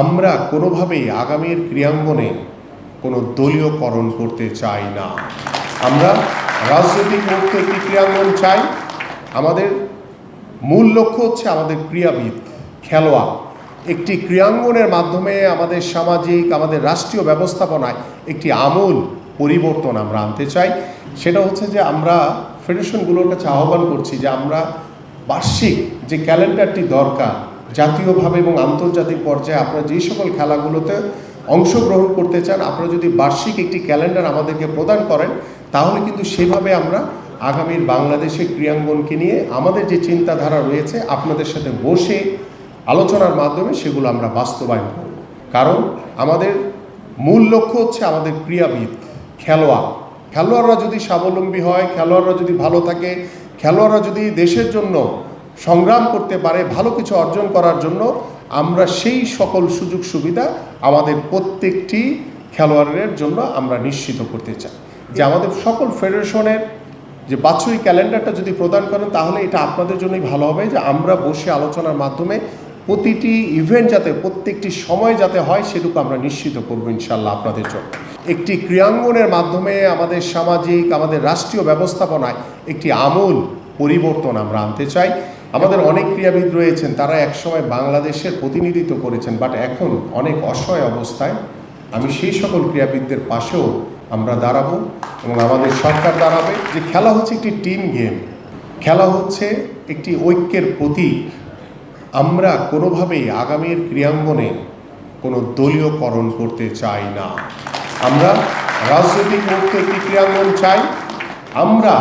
আমরা কোনোভাবেই আগামীর ক্রীড়াঙ্গনে কোনো দলীয়করণ করতে চাই না। আমরা রাজনৈতিক মুক্ত একটি ক্রীড়াঙ্গন চাই। আমাদের মূল লক্ষ্য হচ্ছে আমাদের ক্রীড়াবিদ, খেলোয়াড় একটি ক্রীড়াঙ্গনের মাধ্যমে আমাদের সামাজিক, আমাদের রাষ্ট্রীয় ব্যবস্থাপনায় একটি আমূল পরিবর্তন আমরা আনতে চাই। সেটা হচ্ছে যে আমরা ফেডারেশনগুলোর কাছে আহ্বান করছি যে আমরা বার্ষিক যে ক্যালেন্ডারটি দরকার, জাতীয়ভাবে এবং আন্তর্জাতিক পর্যায়ে আপনারা যে সকল খেলাগুলোতে অংশগ্রহণ করতে চান, আপনারা যদি বার্ষিক একটি ক্যালেন্ডার আমাদেরকে প্রদান করেন, তাহলে কিন্তু সেভাবে আমরা আগামীর বাংলাদেশের ক্রীড়াঙ্গনকে নিয়ে আমাদের যে চিন্তাধারা রয়েছে আপনাদের সাথে বসে আলোচনার মাধ্যমে সেগুলো আমরা বাস্তবায়ন করব। কারণ আমাদের মূল লক্ষ্য হচ্ছে আমাদের ক্রীড়াবিদ, খেলোয়াড়রা যদি স্বাবলম্বী হয়, খেলোয়াড়রা যদি ভালো থাকে, খেলোয়াড়রা যদি দেশের জন্য সংগ্রাম করতে পারে, ভালো কিছু অর্জন করার জন্য আমরা সেই সকল সুযোগ সুবিধা আমাদের প্রত্যেকটি খেলোয়াড়ের জন্য আমরা নিশ্চিত করতে চাই। যে আমাদের সকল ফেডারেশনের যে বাৎসরিক ক্যালেন্ডারটা যদি প্রদান করেন, তাহলে এটা আপনাদের জন্যই ভালো হবে যে আমরা বসে আলোচনার মাধ্যমে প্রতিটি ইভেন্ট যাতে প্রত্যেকটি সময় যাতে হয় সেটুকু আমরা নিশ্চিত করবো ইনশাল্লাহ আপনাদের জন্য। একটি ক্রীড়াঙ্গনের মাধ্যমে আমাদের সামাজিক, আমাদের রাষ্ট্রীয় ব্যবস্থাপনায় একটি আমূল পরিবর্তন আমরা আনতে চাই। আমাদের অনেক ক্রীড়াবিদ রয়েছেন, তারা একসময় বাংলাদেশের প্রতিনিধিত্ব করেছেন, বাট এখন অনেক অসহায় অবস্থায়। আমি সেই সকল ক্রীড়াবিদদের পাশেও আমরা দাঁড়াবো এবং আমাদের সরকার দাঁড়াবে। যে খেলা হচ্ছে একটি টিম গেম, খেলা হচ্ছে একটি ঐক্যের প্রতীক। আমরা কোনোভাবেই আগামীর ক্রীড়াঙ্গনে কোনো দলীয়করণ করতে চাই না। আমরা রাজনৈতিক মুক্ত একটি ক্রীড়াঙ্গন চাই। আমরা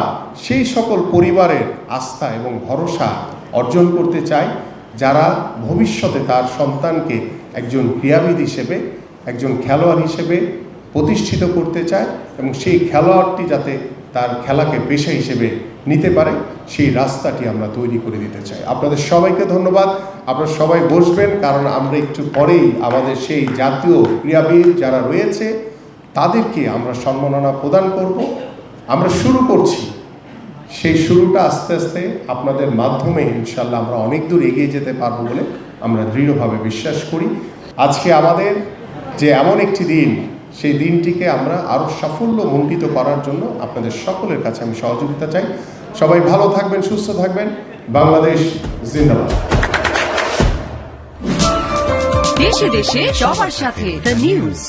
সেই সকল পরিবারের আস্থা এবং ভরসা অর্জন করতে চাই যারা ভবিষ্যতে তার সন্তানকে একজন ক্রীড়াবিদ হিসেবে, একজন খেলোয়াড় হিসেবে প্রতিষ্ঠিত করতে চায় এবং সেই খেলোয়াড়টি যাতে তার খেলাকে পেশা হিসেবে নিতে পারে, সেই রাস্তাটি আমরা তৈরি করে দিতে চাই। আপনাদের সবাইকে ধন্যবাদ। আপনারা সবাই বসবেন, কারণ আমরা একটু পরেই আমাদের সেই জাতীয় ক্রীড়াবিদ যারা রয়েছে তাদেরকে আমরা সম্মাননা প্রদান করব। আমরা শুরু করছি, সেই শুরুটা আস্তে আস্তে আপনাদের মাধ্যমে ইনশাল্লাহ আমরা অনেক দূর এগিয়ে যেতে পারবো বলে আমরা দৃঢ়ভাবে বিশ্বাস করি। আজকে আমাদের যে এমন একটি দিন, সেই দিনটিকে আমরা আরও সাফল্যমণ্ডিত করার জন্য আপনাদের সকলের কাছে আমি সহযোগিতা চাই। সবাই ভালো থাকবেন, সুস্থ থাকবেন। বাংলাদেশ জিন্দাবাদ। দেশে দেশে সবার সাথে দ্য নিউজ।